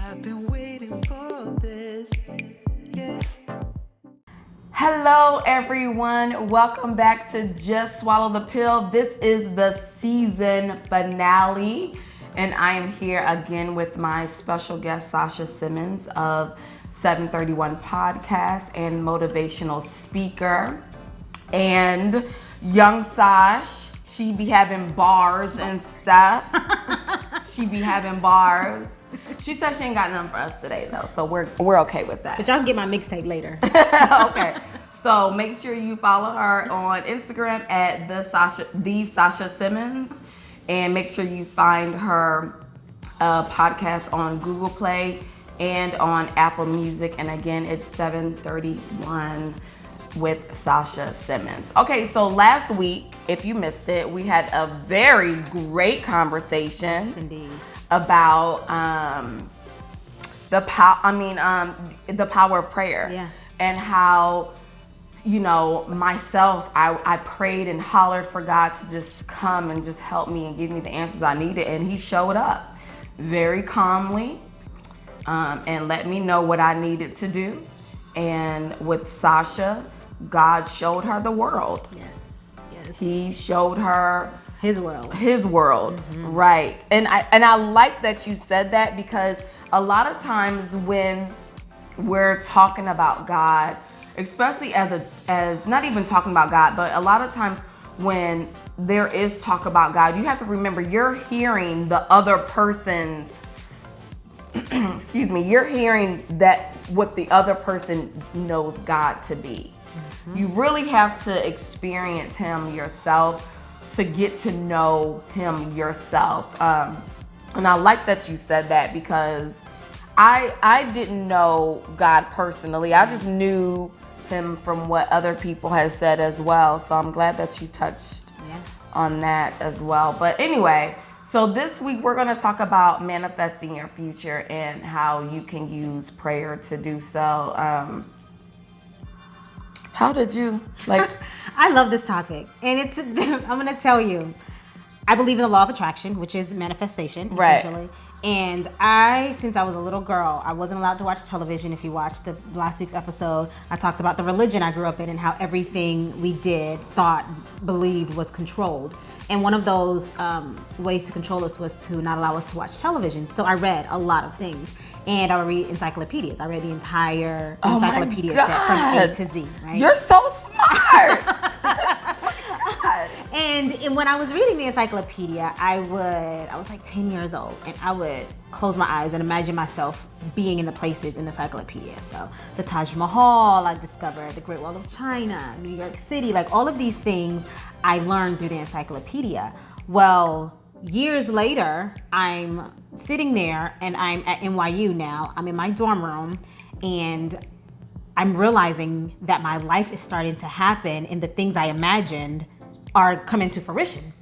I've been waiting for this. Yeah. Hello, everyone. Welcome back to Just Swallow the Pill. This is the season finale, and I am here again with my special guest, Sasha Simmons of 731 Podcast and motivational speaker. And young Sash, she be having bars and stuff. She be having bars. She said she ain't got nothing for us today though, so we're okay with that. But y'all can get my mixtape later. Okay. So make sure you follow her on Instagram at the Sasha Simmons, and make sure you find her podcast on Google Play and on Apple Music. And again, it's 731 with Sasha Simmons. Okay, so last week, if you missed it, we had a very great conversation. Yes, indeed. About the power of prayer. Yeah. And how, you know, myself, I prayed and hollered for God to just come and just help me and give me the answers I needed, and he showed up very calmly and let me know what I needed to do. And with Sasha, God showed her the world. Yes. He showed her His world. Mm-hmm. Right. And I like that you said that, because a lot of times when we're talking about God, especially as not even talking about God, but a lot of times when there is talk about God, you have to remember you're hearing the other person's excuse me, you're hearing that what the other person knows God to be. Mm-hmm. You really have to experience him yourself to get to know him yourself. And I like that you said that, because I didn't know God personally. I just knew him from what other people had said as well. So I'm glad that you touched on that as well. But anyway, so this week we're going to talk about manifesting your future and how you can use prayer to do so. How did you I love this topic, and it's I'm gonna tell you, I believe in the law of attraction, which is manifestation, essentially. And since I was a little girl, I wasn't allowed to watch television. If you watched the last week's episode, I talked about the religion I grew up in and how everything we did, thought, believed was controlled. And one of those ways to control us was to not allow us to watch television. So I read a lot of things. And I would read encyclopedias. I read the entire encyclopedia set from A to Z, right? You're so smart. And when I was reading the encyclopedia, I was like 10 years old, and I would close my eyes and imagine myself being in the places in the encyclopedia. So the Taj Mahal, I discovered the Great Wall of China, New York City, like all of these things I learned through the encyclopedia. Well, years later, I'm sitting there and I'm at NYU now. I'm in my dorm room, and I'm realizing that my life is starting to happen and the things I imagined are coming to fruition.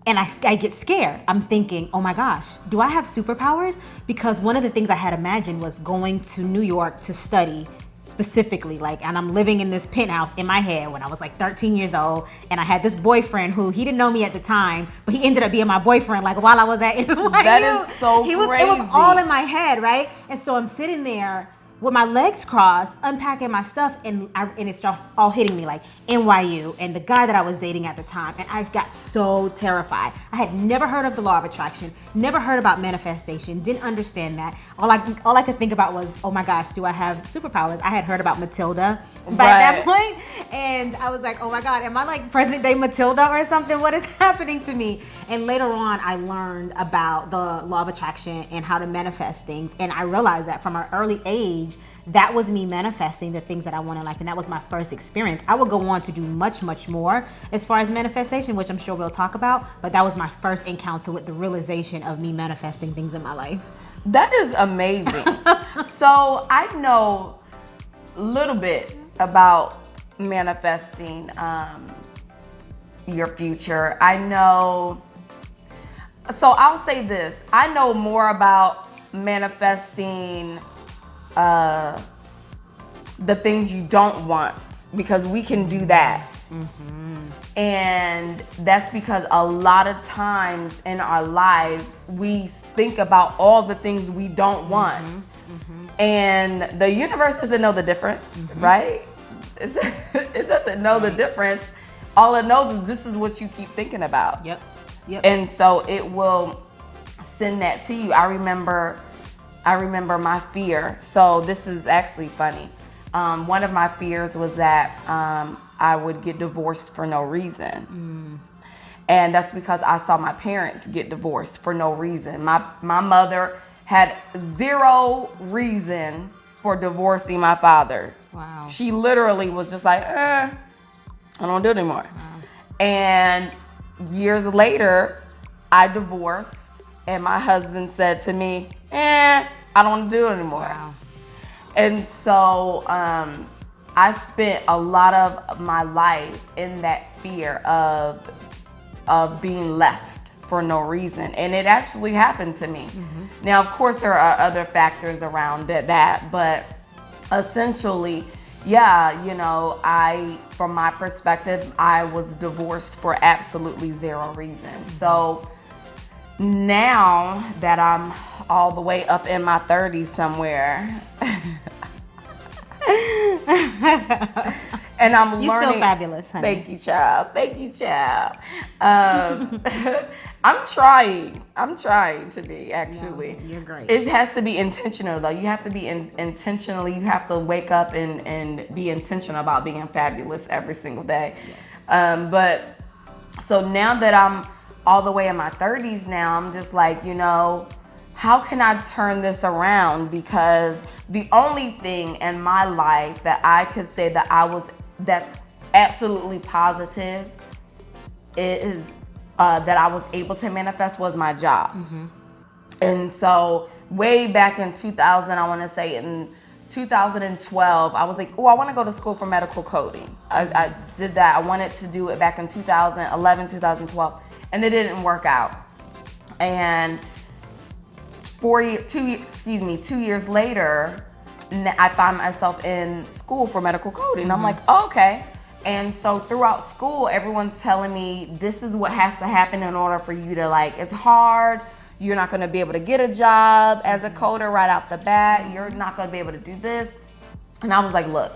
And I get scared. I'm thinking, oh my gosh, do I have superpowers? Because one of the things I had imagined was going to New York to study specifically, and I'm living in this penthouse in my head when I was like 13 years old, and I had this boyfriend who he didn't know me at the time, but he ended up being my boyfriend while I was at NYU. That is so crazy. It was all in my head, right? And so I'm sitting there with my legs crossed, unpacking my stuff, and it's just all hitting me, like NYU and the guy that I was dating at the time, and I got so terrified. I had never heard of the law of attraction, never heard about manifestation, didn't understand that. All I could think about was, oh my gosh, do I have superpowers? I had heard about Matilda by that point, and I was like, oh my God, am I like present day Matilda or something? What is happening to me? And later on, I learned about the law of attraction and how to manifest things, and I realized that from an early age, that was me manifesting the things that I want in life, and that was my first experience. I would go on to do much, much more as far as manifestation, which I'm sure we'll talk about, but that was my first encounter with the realization of me manifesting things in my life. That is amazing. So I know a little bit about manifesting your future. So I'll say this. I know more about manifesting the things you don't want, because we can do that. And that's because a lot of times in our lives, we think about all the things we don't want. And the universe doesn't know the difference, right? It doesn't know the difference. All it knows is this is what you keep thinking about. Yep. And so it will send that to you. I remember my fear. So this is actually funny. One of my fears was that I would get divorced for no reason. And that's because I saw my parents get divorced for no reason. My mother had zero reason for divorcing my father. Wow. She literally was just like, I don't do it anymore. And years later, I divorced, and my husband said to me, I don't want to do it anymore. Wow. And so I spent a lot of my life in that fear of being left for no reason. And it actually happened to me. Now, of course, there are other factors around that, but essentially, yeah, you know, from my perspective, I was divorced for absolutely zero reason. So now that I'm all the way up in my 30s somewhere, and I'm You're learning. still fabulous, honey. Thank you, child. Thank you, child. I'm trying to be, actually. No, you're great. It has to be intentional, though. You have to be intentionally. You have to wake up and be intentional about being fabulous every single day. Yes. But so now that I'm all the way in my 30s now, I'm just like, you know, how can I turn this around? Because the only thing in my life that I could say that's absolutely positive is that I was able to manifest was my job. And so way back in 2000, I want to say in 2012, I was like, I want to go to school for medical coding. I did that. I wanted to do it back in 2011, 2012, and it didn't work out. And 2 years later, I found myself in school for medical coding. I'm like, okay. And so throughout school, everyone's telling me this is what has to happen in order for you to, like, it's hard. You're not going to be able to get a job as a coder right off the bat. You're not going to be able to do this. And I was like, look,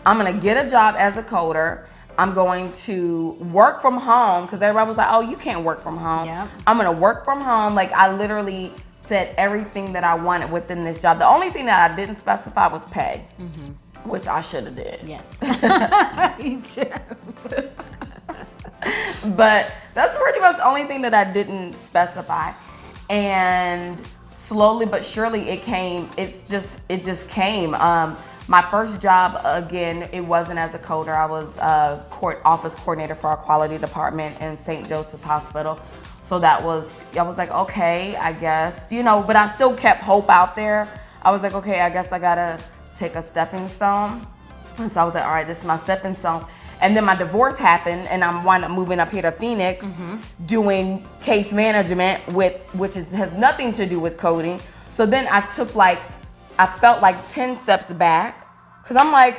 I'm going to get a job as a coder. I'm going to work from home, because everybody was like, oh, you can't work from home. Yep. I'm going to work from home. Like, I literally said everything that I wanted within this job. The only thing that I didn't specify was pay, which I should have did. Yes. But that's pretty much the only thing that I didn't specify. And slowly but surely it came. It just came. My first job, again, it wasn't as a coder. I was a office coordinator for our quality department in St. Joseph's Hospital. So I was like, okay, I guess, you know, but I still kept hope out there. I was like, okay, I guess I gotta take a stepping stone. And so I was like, all right, this is my stepping stone. And then my divorce happened, and I wound up moving up here to Phoenix, doing case management, which has nothing to do with coding. So then I felt like 10 steps back, because I'm like,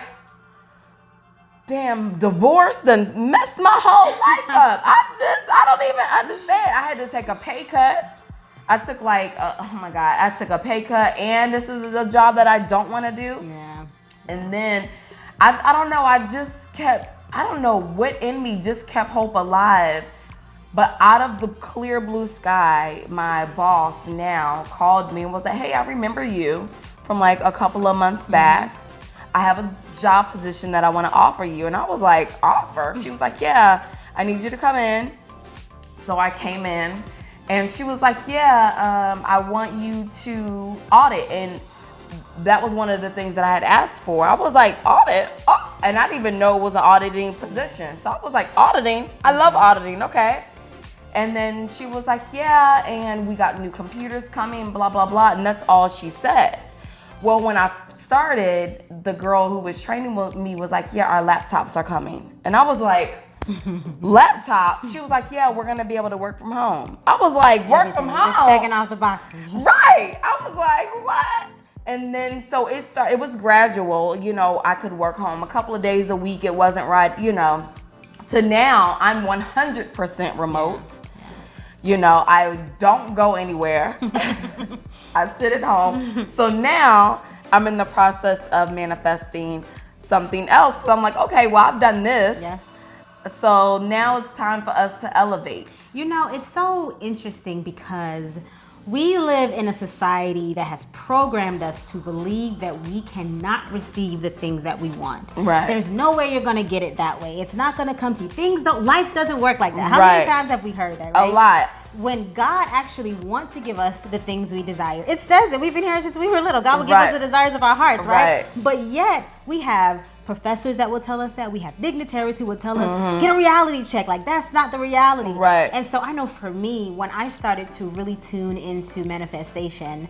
damn, divorce done messed my whole life up. I don't even understand. I had to take a pay cut. I took I took a pay cut, and this is the job that I don't want to do. Yeah. And then, I don't know, I don't know what in me just kept hope alive. But out of the clear blue sky, my boss now called me and was like, hey, I remember you from like a couple of months back. I have a job position that I want to offer you. And I was like, offer? She was like, yeah, I need you to come in. So I came in, and she was like, yeah, I want you to audit. And that was one of the things that I had asked for. I was like, audit? Oh. And I didn't even know it was an auditing position. So I was like, auditing? I love auditing, okay. And then she was like, yeah, and we got new computers coming, blah, blah, blah. And that's all she said. Well, when I started, the girl who was training with me was like, yeah, our laptops are coming. And I was like, laptop? She was like, yeah, we're going to be able to work from home. I was like, work from home? Just checking off the boxes. Right. I was like, what? And then, so it was gradual. You know, I could work home a couple of days a week. It wasn't right, you know. to now I'm 100% remote. You know, I don't go anywhere. I sit at home. So now I'm in the process of manifesting something else. So I'm like, okay, well, I've done this. Yeah. So now it's time for us to elevate. You know, it's so interesting because we live in a society that has programmed us to believe that we cannot receive the things that we want. Right. There's no way you're going to get it that way. It's not going to come to you. Life doesn't work like that. How many times have we heard that, right? A lot. When God actually wants to give us the things we desire. It says it. We've been here since we were little. God will give us the desires of our hearts, right? But yet, we have professors that will tell us that. We have dignitaries who will tell us, get a reality check. Like, that's not the reality. Right. And so I know for me, when I started to really tune into manifestation,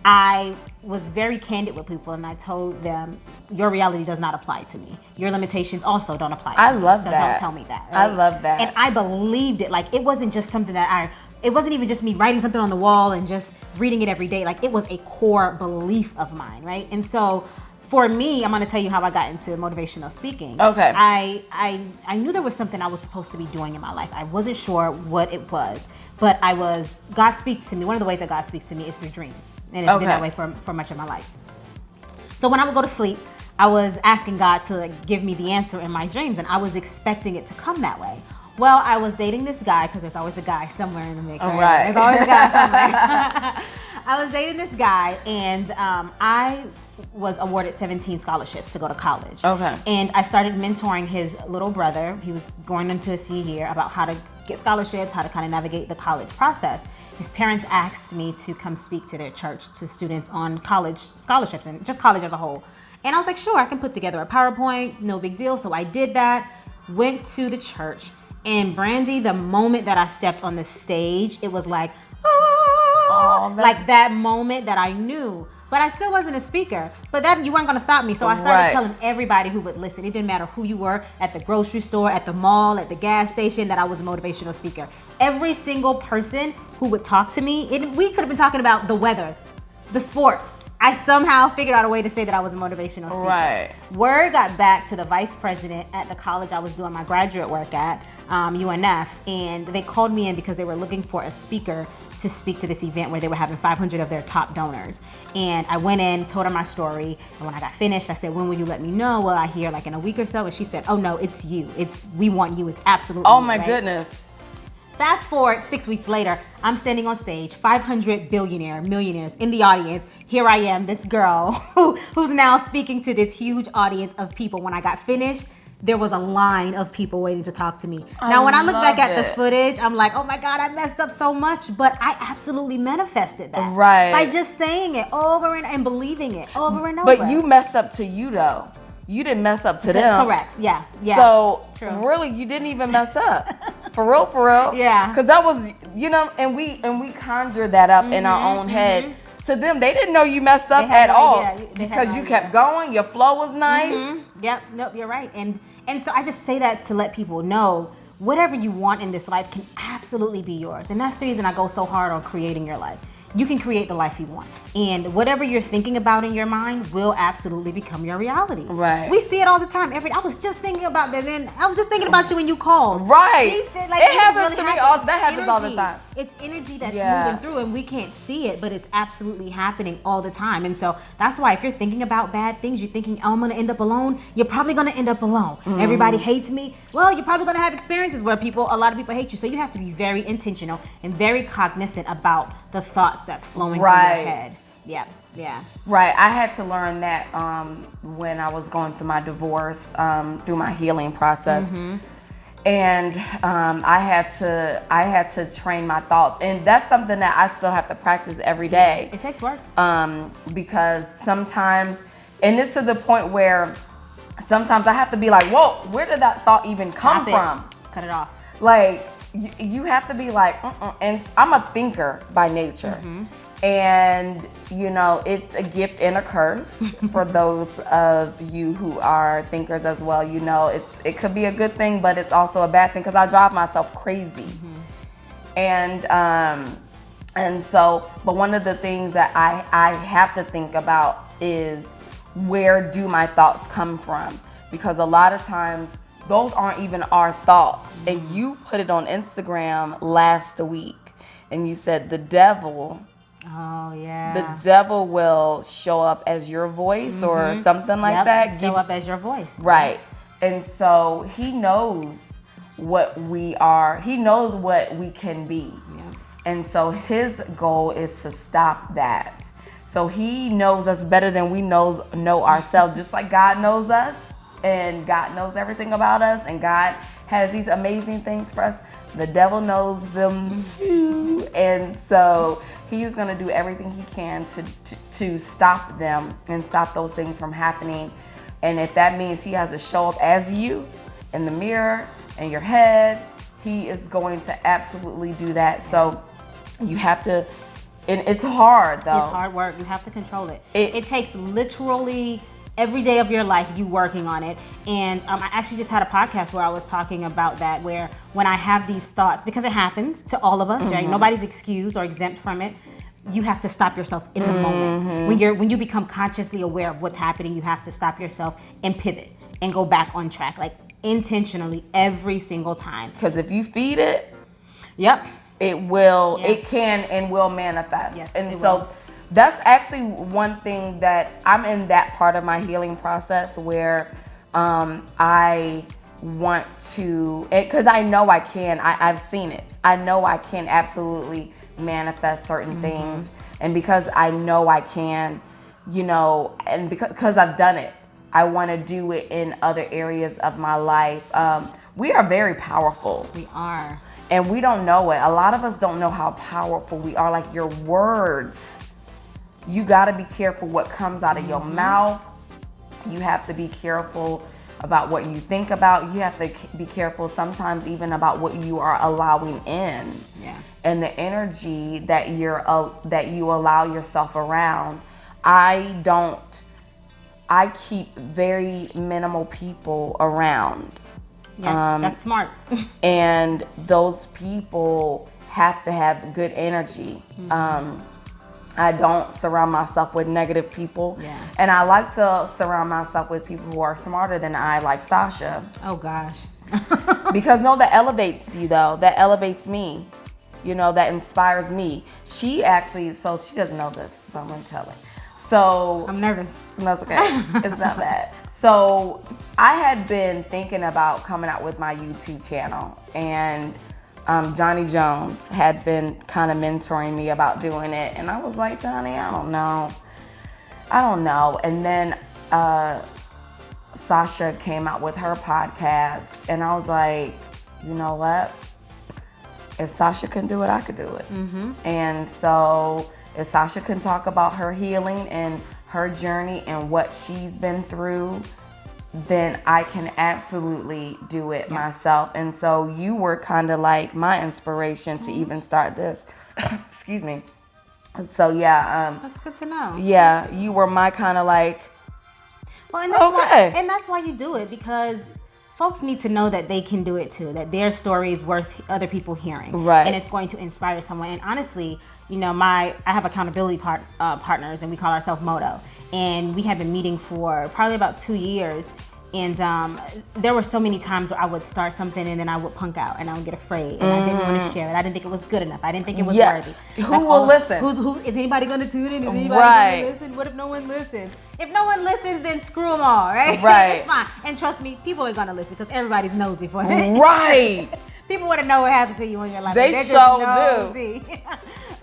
I was very candid with people and I told them, your reality does not apply to me. Your limitations also don't apply to me. I love so that. Don't tell me that. Right? I love that. And I believed it. Like, it wasn't just something that it wasn't even just me writing something on the wall and just reading it every day. Like, it was a core belief of mine, right? And so for me, I'm going to tell you how I got into motivational speaking. Okay. I knew there was something I was supposed to be doing in my life. I wasn't sure what it was, but God speaks to me. One of the ways that God speaks to me is through dreams. And it's been that way for much of my life. So when I would go to sleep, I was asking God to give me the answer in my dreams, and I was expecting it to come that way. Well, I was dating this guy, because there's always a guy somewhere in the mix. Right? There's always a guy somewhere. I was dating this guy, and I was awarded 17 scholarships to go to college. Okay. And I started mentoring his little brother. He was going into his senior year, about how to get scholarships, how to kind of navigate the college process. His parents asked me to come speak to their church to students on college scholarships and just college as a whole. And I was like, sure, I can put together a PowerPoint, no big deal. So I did that, went to the church. And Brandy, the moment that I stepped on the stage, it was like, like that moment that I knew. But I still wasn't a speaker. But that you weren't going to stop me. So I started telling everybody who would listen. It didn't matter who you were, at the grocery store, at the mall, at the gas station, that I was a motivational speaker. Every single person who would talk to me, we could have been talking about the weather, the sports. I somehow figured out a way to say that I was a motivational speaker. Right. Word got back to the vice president at the college I was doing my graduate work at, UNF, and they called me in because they were looking for a speaker to speak to this event where they were having 500 of their top donors. And I went in, told her my story, and when I got finished, I said, when will you let me know? Well, I hear like in a week or so, and she said, oh no, it's you. We want you, it's absolutely Oh you, my right? goodness. Fast forward 6 weeks later, I'm standing on stage, 500 millionaires in the audience. Here I am, this girl who's now speaking to this huge audience of people. When I got finished, there was a line of people waiting to talk to me. Now, when I look back at the footage, I'm like, oh my God, I messed up so much, but I absolutely manifested that. Right. By just saying it over and believing it over and over. But you messed up to you though. You didn't mess up to them. Correct, yeah. So True. really, you didn't even mess up. For real. Yeah. Because that was, and we conjured that up in our own head. To them, they didn't know you messed up at all because you kept going. Your flow was nice. Yep. Nope. You're right. And so I just say that to let people know whatever you want in this life can absolutely be yours. And that's the reason I go so hard on creating your life. You can create the life you want. And whatever you're thinking about in your mind will absolutely become your reality. Right. We see it all the time. I was just thinking about that, and I was just thinking about you when you called. Right. It happens to me all. That happens all the time. It's energy that's moving through, and we can't see it, but it's absolutely happening all the time. And so that's why if you're thinking about bad things, you're thinking, oh, I'm going to end up alone, you're probably going to end up alone. Everybody hates me. Well, you're probably going to have experiences where a lot of people hate you. So you have to be very intentional and very cognizant about the thoughts that's flowing through your head. Yeah. Right. I had to learn that when I was going through my divorce, through my healing process. And I had to train my thoughts, and that's something that I still have to practice every day. It takes work. Because sometimes, and it's to the point where sometimes I have to be like, whoa, where did that thought even come from? Cut it off. Like you have to be like, and I'm a thinker by nature. And it's a gift and a curse for those of you who are thinkers as well. It could be a good thing, but it's also a bad thing because I drive myself crazy. And so, but one of the things that I have to think about is, where do my thoughts come from? Because a lot of times those aren't even our thoughts. And you put it on Instagram last week, and you said the devil will show up as your voice or something like that. Show up as your voice. Right. And so he knows what we are. He knows what we can be. Yep. And so his goal is to stop that. So he knows us better than we know ourselves, just like God knows us, and God knows everything about us, and God has these amazing things for us. The devil knows them too. And so he's going to do everything he can to stop them and stop those things from happening. And if that means he has to show up as you in the mirror, in your head, he is going to absolutely do that. So you have to, and it's hard though. It's hard work. You have to control it. It takes literally every day of your life you working on it. And I actually just had a podcast where I was talking about that, where when I have these thoughts, because it happens to all of us, right? Nobody's excused or exempt from it. You have to stop yourself in the moment. When you become consciously aware of what's happening, you have to stop yourself and pivot and go back on track, like intentionally every single time. Because if you feed it, it can and will manifest. Yes, and so that's actually one thing that I'm in that part of my healing process where I want to, because I know I can, I've seen it. I know I can absolutely manifest certain things. And because I know I can, and because I've done it, I want to do it in other areas of my life. We are very powerful. We are. And we don't know it. A lot of us don't know how powerful we are. Like your words, you got to be careful what comes out of your mouth. You have to be careful about what you think about. You have to be careful sometimes even about what you are allowing in. Yeah. And the energy that you allow yourself around. I keep very minimal people around. Yeah, that's smart. And those people have to have good energy. I don't surround myself with negative people. Yeah. And I like to surround myself with people who are smarter than I, like Sasha. Oh gosh. Because that elevates you though. That elevates me. That inspires me. She actually, so she doesn't know this, but I'm gonna tell her. So I'm nervous. That's okay. It's not bad. So I had been thinking about coming out with my YouTube channel, and Johnny Jones had been kind of mentoring me about doing it. And I was like, Johnny, I don't know. And then Sasha came out with her podcast, and I was like, you know what? If Sasha can do it, I could do it. And so if Sasha can talk about her healing and her journey and what she's been through, then I can absolutely do it myself. And so you were kind of like my inspiration to even start this. Excuse me. So that's good to know. Yeah, you were my kind of like, well, and that's why you do it, because folks need to know that they can do it too, that their story is worth other people hearing. Right. And it's going to inspire someone. And honestly, I have accountability partners, and we call ourselves Moto. And we have been meeting for probably about 2 years. And there were so many times where I would start something and then I would punk out and I would get afraid and I didn't want to share it. I didn't think it was good enough. I didn't think it was worthy. Who will listen? Who is anybody going to tune in? Is anybody going to listen? What if no one listens? If no one listens, then screw them all, right? Right. It's fine. And trust me, people are going to listen because everybody's nosy for it. Right. People want to know what happened to you in your life. They sure do.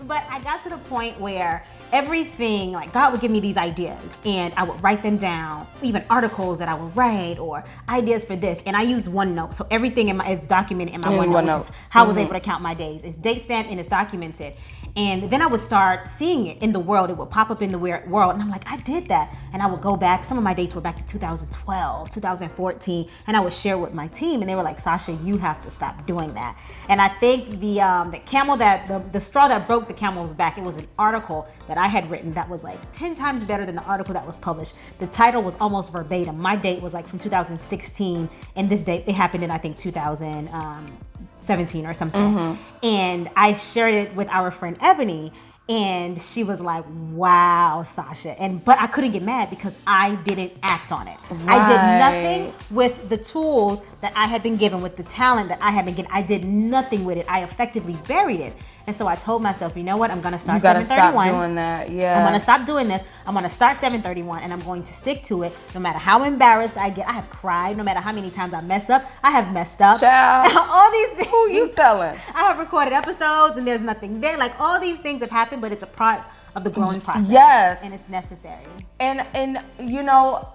But I got to the point where everything, like God would give me these ideas and I would write them down, even articles that I would write or ideas for this. And I use OneNote. So everything is documented in my OneNote, which is how I was able to count my days. It's date stamped and it's documented. And then I would start seeing it in the world. It would pop up in the world. And I'm like, I did that. And I would go back. Some of my dates were back to 2012, 2014. And I would share with my team. And they were like, Sasha, you have to stop doing that. And I think the straw that broke the camel's back, it was an article that I had written that was like 10 times better than the article that was published. The title was almost verbatim. My date was like from 2016. And this date, it happened in, I think, 2017 or something. And I shared it with our friend Ebony. And she was like, wow, Sasha. But I couldn't get mad because I didn't act on it. I did nothing with the tools that I had been given, with the talent that I had been given. I did nothing with it. I effectively buried it. And so I told myself, you know what? I'm going to start 7:31. Stop doing that. Yeah. I'm going to stop doing this. I'm going to start 7:31 and I'm going to stick to it no matter how embarrassed I get. I have cried no matter how many times I mess up. I have messed up. Child. All these things. Who you telling? I have recorded episodes and there's nothing there. Like, all these things have happened, but it's a part of the growing process. Yes. And it's necessary. And you know,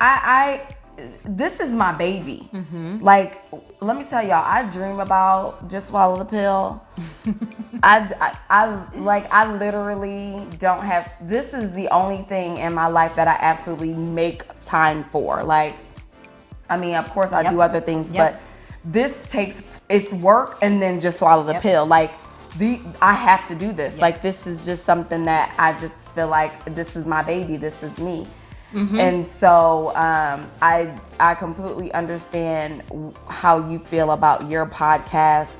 I this is my baby. Like, let me tell y'all, I dream about Just Swallow the Pill. I literally don't have, this is the only thing in my life that I absolutely make time for. Like, I mean, of course I do other things, but this takes, it's work and then Just Swallow the Pill. Like, I have to do this. Like, this is just something that I just feel like this is my baby. This is me. And so I completely understand how you feel about your podcast.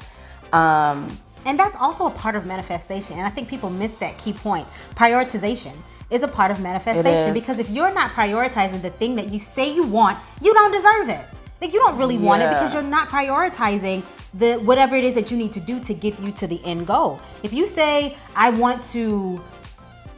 And that's also a part of manifestation. And I think people miss that key point. Prioritization is a part of manifestation, because if you're not prioritizing the thing that you say you want, you don't deserve it. Like, you don't really want it because you're not prioritizing whatever it is that you need to do to get you to the end goal. If you say, I want to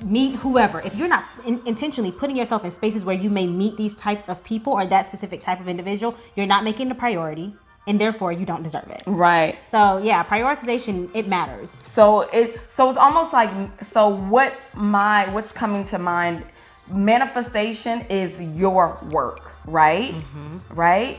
meet whoever, if you're not intentionally putting yourself in spaces where you may meet these types of people or that specific type of individual, you're not making the priority, and therefore you don't deserve it. Right. So yeah, prioritization, it matters. So it's almost like, so what's coming to mind, manifestation is your work, right? Right?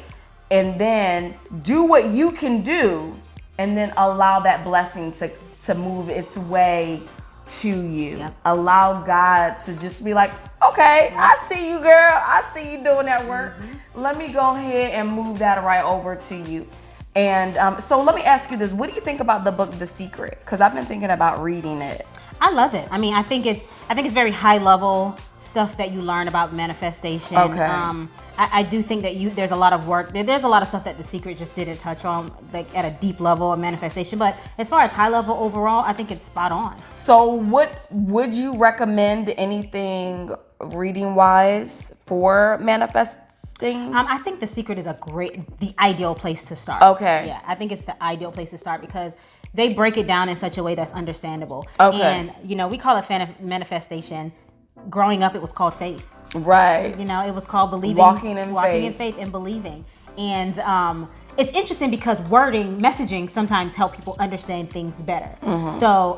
And then do what you can do, and then allow that blessing to move its way to you. Allow God to just be like, okay, I see you, girl. I see you doing that work. Let me go ahead and move that right over to you. And so let me ask you this. What do you think about the book, The Secret? Because I've been thinking about reading it. I love it. I mean, I think it's very high level stuff that you learn about manifestation. Okay. I do think that there's a lot of work. There's a lot of stuff that The Secret just didn't touch on, like at a deep level of manifestation. But as far as high level overall, I think it's spot on. So what would you recommend, anything reading wise for manifesting? I think The Secret is the ideal place to start. Okay. Yeah, I think it's the ideal place to start because they break it down in such a way that's understandable. Okay. And, we call it manifestation. Growing up, it was called faith. Right. It was called believing. Walking in faith and believing. And it's interesting because messaging sometimes help people understand things better. So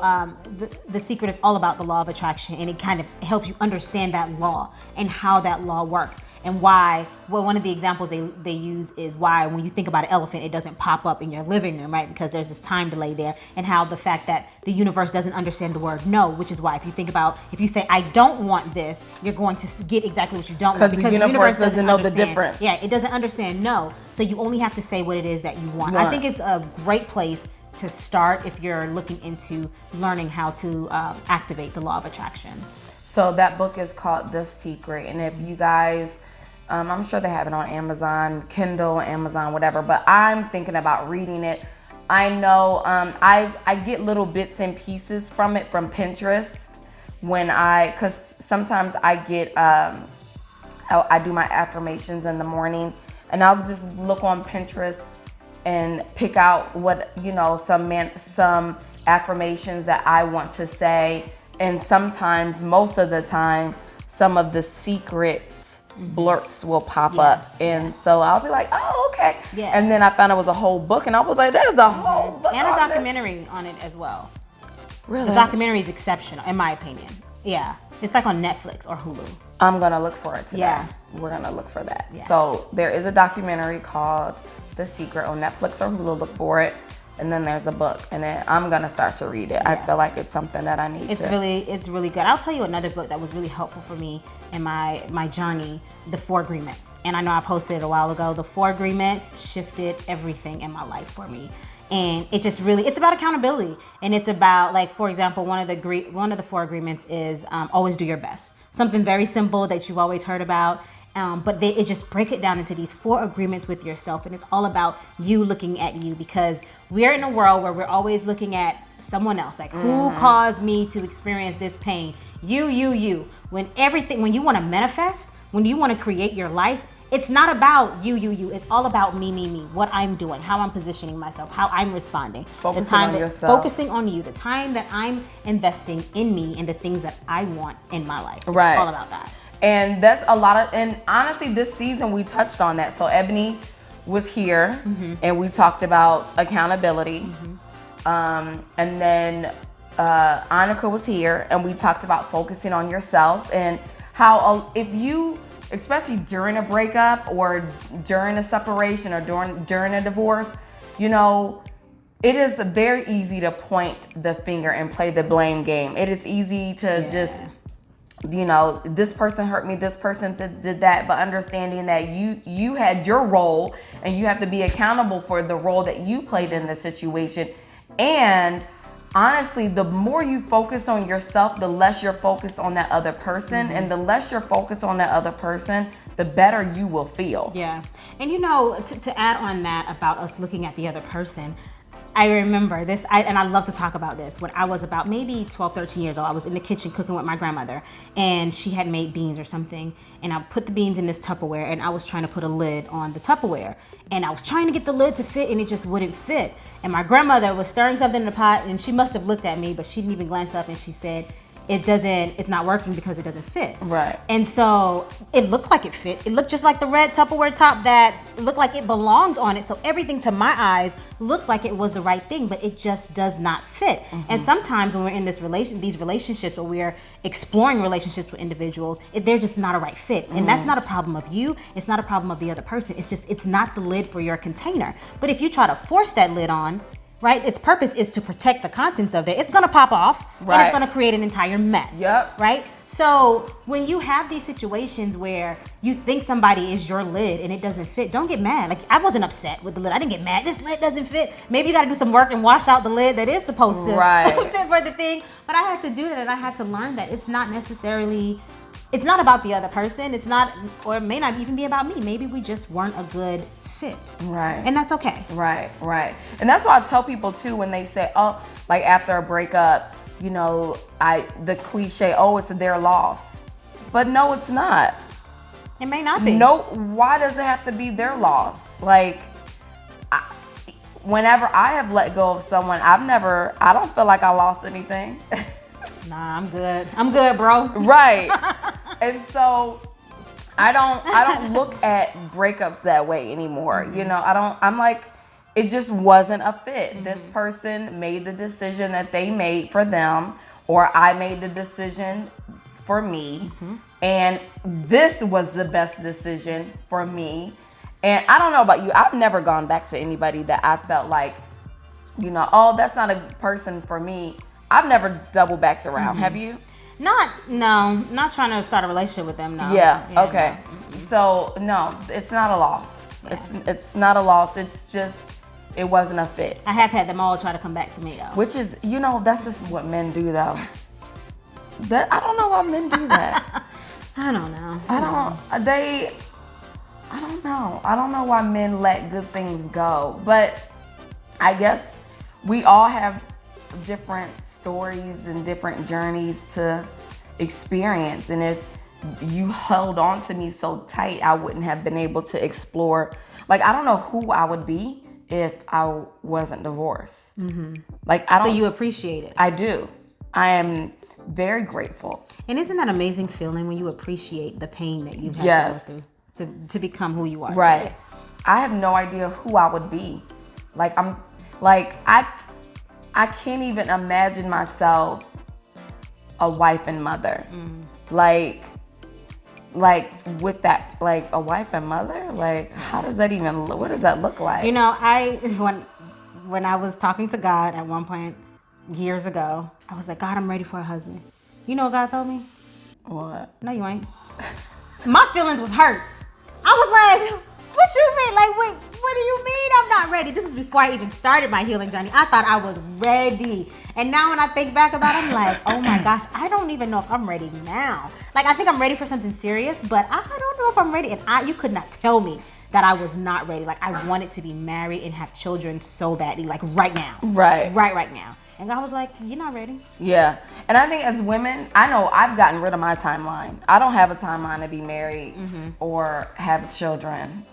the Secret is all about the law of attraction, and it kind of helps you understand that law and how that law works. And why, one of the examples they use is why when you think about an elephant, it doesn't pop up in your living room, right? Because there's this time delay there, and how the fact that the universe doesn't understand the word no, which is why if you say, I don't want this, you're going to get exactly what you don't want. Because the universe doesn't know the difference. Yeah, it doesn't understand no. So you only have to say what it is that you want. I think it's a great place to start if you're looking into learning how to activate the law of attraction. So that book is called The Secret. And if you guys, I'm sure they have it on Amazon, Kindle, Amazon, whatever, but I'm thinking about reading it. I know I get little bits and pieces from it from Pinterest because sometimes I get, I do my affirmations in the morning, and I'll just look on Pinterest and pick out what, some affirmations that I want to say. And sometimes, most of the time, some of the secret blurts will pop up, and so I'll be like, oh, okay. And then I found it was a whole book, and I was like, there's a whole book and a documentary on it as well. Really? The documentary is exceptional, in my opinion. Yeah, it's like on Netflix or Hulu. I'm gonna look for it today. Yeah, we're gonna look for that. So there is a documentary called The Secret on Netflix or Hulu. Look for it. And then there's a book, and then I'm gonna start to read it. I feel like it's something that I need. It's really good. I'll tell you another book that was really helpful for me in my journey, The 4 Agreements. And I know I posted it a while ago. The 4 Agreements shifted everything in my life for me. And it's about accountability. And it's about, like, for example, one of the 4 agreements is always do your best. Something very simple that you've always heard about. But it just break it down into these 4 agreements with yourself. And it's all about you looking at you, because we're in a world where we're always looking at someone else. Like, who caused me to experience this pain? You. When you want to manifest, when you want to create your life, it's not about you. It's all about me. What I'm doing, how I'm positioning myself, how I'm responding. Focusing on yourself. Focusing on you. The time that I'm investing in me and the things that I want in my life. It's Right. all about that. And that's a lot of, and honestly, this season we touched on that. So Ebony was here and we talked about accountability. And then Annika was here and we talked about focusing on yourself and how if you, especially during a breakup or during a separation or during a divorce, you know, it is very easy to point the finger and play the blame game. It is easy to just, you know, this person hurt me, this person did that, but understanding that you had your role and you have to be accountable for the role that you played in the situation. And honestly, the more you focus on yourself, the less you're focused on that other person. And the less you're focused on that other person, the better you will feel. Yeah. And you know, to add on that about us looking at the other person, I remember this, and I love to talk about this. When I was about maybe 12, 13 years old, I was in the kitchen cooking with my grandmother, and she had made beans or something, and I put the beans in this Tupperware, and I was trying to put a lid on the Tupperware, and I was trying to get the lid to fit, and it just wouldn't fit. And my grandmother was stirring something in the pot, and she must have looked at me, but she didn't even glance up, and she said, it's not working because it doesn't fit. Right. And so it looked like it fit. It looked just like the red Tupperware top that looked like it belonged on it. So everything to my eyes looked like it was the right thing, but it just does not fit. And sometimes when we're in these relationships, or we're exploring relationships with individuals, they're just not a right fit. And that's not a problem of you. It's not a problem of the other person. It's not the lid for your container. But if you try to force that lid on, right, its purpose is to protect the contents of it. It's gonna pop off, and it's gonna create an entire mess. Yep. Right? So when you have these situations where you think somebody is your lid and it doesn't fit, don't get mad. Like, I wasn't upset with the lid. I didn't get mad. This lid doesn't fit. Maybe you gotta do some work and wash out the lid that is supposed to fit for the thing. But I had to do that, and I had to learn that it's not about the other person. It's not, or it may not even be about me. Maybe we just weren't a good fit. Right. And that's okay. Right. And that's why I tell people too, when they say, oh, like after a breakup, you know, the cliche, oh, it's their loss. But no, it's not. It may not be. No, why does it have to be their loss? Like, whenever I have let go of someone, I don't feel like I lost anything. Nah, I'm good. I'm good, bro. Right. And so I don't look at breakups that way anymore. You know, I'm like, it just wasn't a fit. This person made the decision that they made for them, or I made the decision for me. And this was the best decision for me. And I don't know about you. I've never gone back to anybody that I felt like, you know, oh, that's not a person for me. I've never double backed around. Have you? Not trying to start a relationship with them. No. Yeah. Okay. No. So no, it's not a loss. Yeah. It's not a loss. It's just, it wasn't a fit. I have had them all try to come back to me though. Which is, you know, that's just what men do though. I don't know why men do that. I don't know. I don't know why men let good things go. But I guess we all have different stories and different journeys to experience. And if you held on to me so tight, I wouldn't have been able to explore. Like, I don't know who I would be if I wasn't divorced. Like, I don't. So you appreciate it. I do. I am very grateful. And isn't that an amazing feeling when you appreciate the pain that you've had to go through to become who you are today? I have no idea who I would be. I can't even imagine myself a wife and mother. Like with that, like a wife and mother, like how does that even, what does that look like? You know, when I was talking to God at one point years ago, I was like, God, I'm ready for a husband. You know what God told me? What? No, you ain't. My feelings was hurt. I was like, what you mean? Like, wait, what do you mean I'm not ready? This is before I even started my healing journey. I thought I was ready. And now when I think back about it, I'm like, oh my gosh, I don't even know if I'm ready now. Like, I think I'm ready for something serious, but I don't know if I'm ready. And you could not tell me that I was not ready. Like, I wanted to be married and have children so badly, like right now. Right Right now. And God was like, you're not ready. Yeah. And I think as women, I know I've gotten rid of my timeline. I don't have a timeline to be married or have children.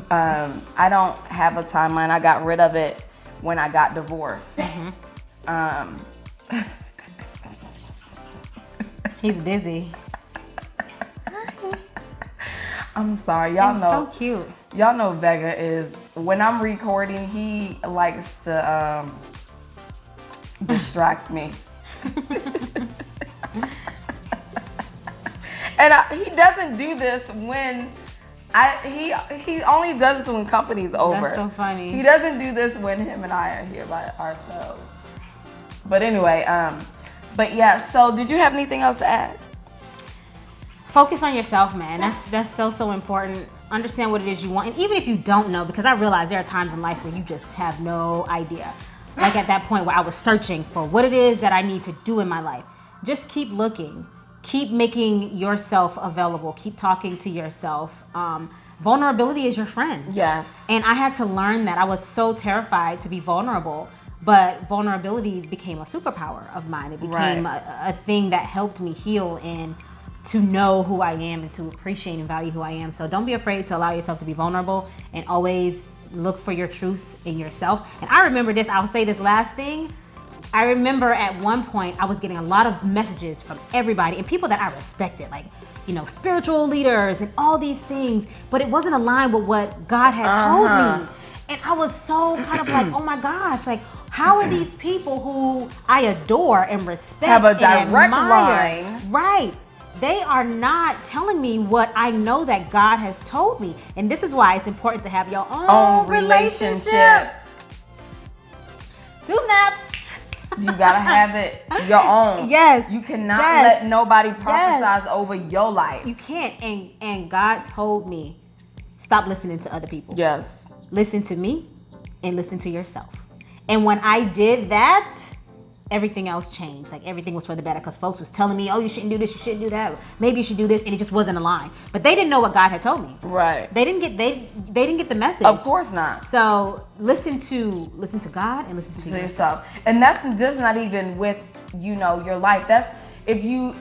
I don't have a timeline. I got rid of it when I got divorced. He's busy. I'm sorry. Y'all know. So cute. Y'all know Vega is, when I'm recording, he likes to distract me. And he doesn't do this when he only does this when company's over. That's so funny. He doesn't do this when him and I are here by ourselves. But anyway, but yeah, so did you have anything else to add? Focus on yourself, man. That's so important. Understand what it is you want. And even if you don't know, because I realize there are times in life where you just have no idea. Like at that point where I was searching for what it is that I need to do in my life. Just keep looking. Keep making yourself available. Keep talking to yourself. Vulnerability is your friend. Yes. And I had to learn that. I was so terrified to be vulnerable, but vulnerability became a superpower of mine. It became a thing that helped me heal and to know who I am and to appreciate and value who I am. So don't be afraid to allow yourself to be vulnerable and always look for your truth in yourself. And I remember this, I'll say this last thing. I remember at one point I was getting a lot of messages from everybody and people that I respected, like, you know, spiritual leaders and all these things, but it wasn't aligned with what God had told me. And I was so kind of like, oh my gosh, like, how are these people who I adore and respect have a direct admire, line? Right. They are not telling me what I know that God has told me. And this is why it's important to have your own relationship. 2 snaps. You gotta have it your own. Yes. You cannot let nobody prophesize Yes. over your life. You can't. And God told me, stop listening to other people. Yes. Listen to me and listen to yourself. And when I did that, everything else changed. Like everything was for the better because folks was telling me, oh, you shouldn't do this, you shouldn't do that. Maybe you should do this, and it just wasn't aligned. But they didn't know what God had told me. Right. They didn't get the message. Of course not. So listen to God and listen to yourself. And that's just not even with, you know, your life. That's if you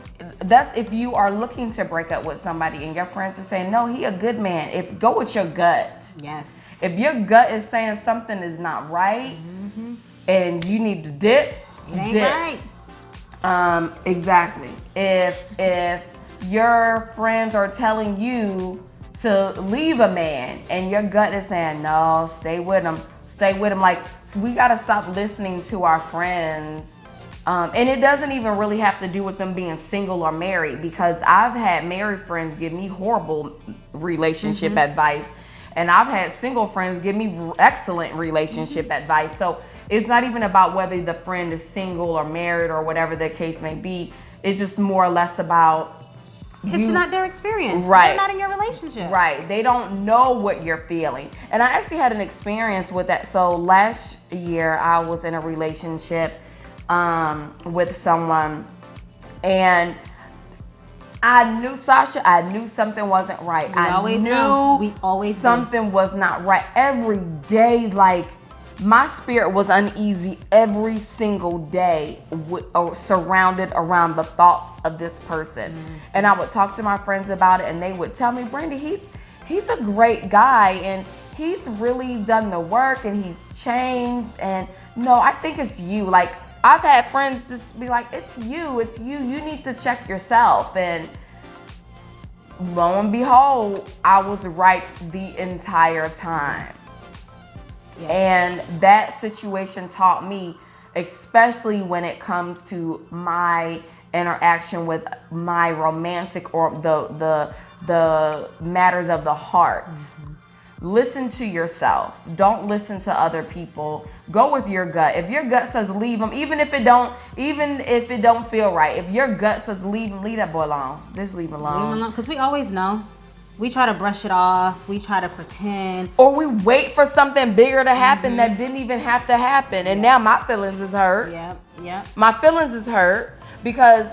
are looking to break up with somebody and your friends are saying, no, he a good man. Go with your gut. Yes. If your gut is saying something is not right and you need to dip, it ain't right. Exactly. If your friends are telling you to leave a man and your gut is saying, no, stay with him. Like, we got to stop listening to our friends. And it doesn't even really have to do with them being single or married, because I've had married friends give me horrible relationship advice, and I've had single friends give me excellent relationship advice. So it's not even about whether the friend is single or married or whatever the case may be. It's just more or less about it's not their experience. Right. They're not in your relationship. Right. They don't know what you're feeling. And I actually had an experience with that. So last year I was in a relationship with someone, and I knew, Sasha, something wasn't right. We always something was not right. Every day, like, my spirit was uneasy every single day, surrounded around the thoughts of this person. And I would talk to my friends about it, and they would tell me, Brandy, he's a great guy, and he's really done the work, and he's changed. And no, I think it's you. Like, I've had friends just be like, it's you. You need to check yourself. And lo and behold, I was right the entire time. Yes. And that situation taught me, especially when it comes to my interaction with my romantic or the matters of the heart. Listen to yourself. Don't listen to other people. Go with your gut. If your gut says leave him, even if it don't feel right, if your gut says leave him, leave that boy alone. Just leave him alone. Leave him alone, because we always know. We try to brush it off. We try to pretend. Or we wait for something bigger to happen that didn't even have to happen. And now my feelings is hurt. Yep. My feelings is hurt because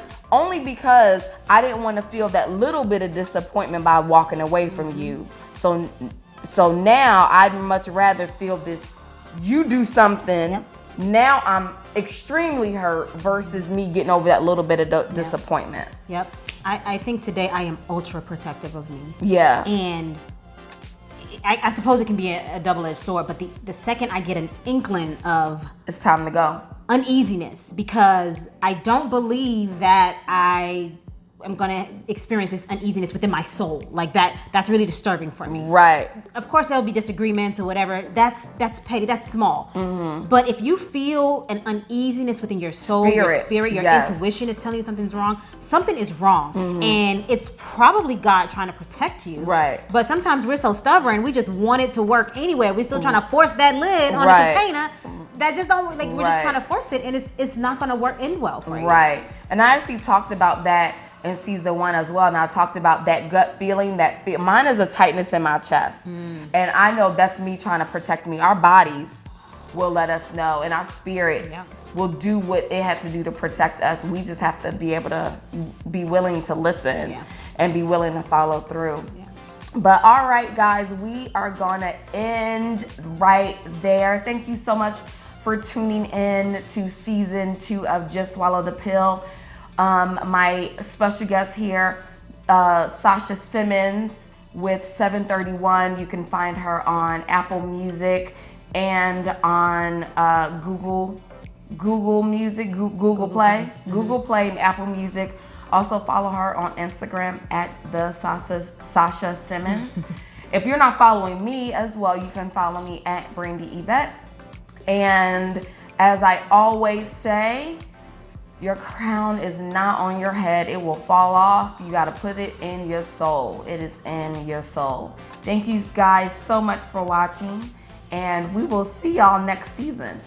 I didn't want to feel that little bit of disappointment by walking away from you. So now I'd much rather feel this you do something. Yep. Now I'm extremely hurt versus me getting over that little bit of disappointment. Yep. I think today I am ultra protective of me. Yeah. And I suppose it can be a double-edged sword, but the second I get an inkling of It's time to go. uneasiness, because I don't believe that I am going to experience this uneasiness within my soul. Like that's really disturbing for me. Right. Of course, there'll be disagreements or whatever. That's petty. That's small. But if you feel an uneasiness within your soul, your spirit, your yes. intuition is telling you something's wrong, something is wrong. And it's probably God trying to protect you. Right. But sometimes we're so stubborn, we just want it to work anyway. We're still trying to force that lid on a container that just don't, like, we're just trying to force it, and it's not going to end well for you. Right. And I actually talked about that in season 1 as well, and I talked about that gut feeling. Mine is a tightness in my chest, and I know that's me trying to protect me. Our bodies will let us know, and our spirits will do what it had to do to protect us. We just have to be able to be willing to listen and be willing to follow through. But all right, guys, we are gonna end right there. Thank you so much for tuning in to season 2 of Just Swallow the Pill. My special guest here, Sasha Simmons with 731. You can find her on Apple Music and on Google Music, Google Play, Google Play and Apple Music. Also follow her on Instagram at the Sasha Simmons. If you're not following me as well, you can follow me at Brandy Yvette. And as I always say, your crown is not on your head. It will fall off. You got to put it in your soul. It is in your soul. Thank you guys so much for watching, and we will see y'all next season.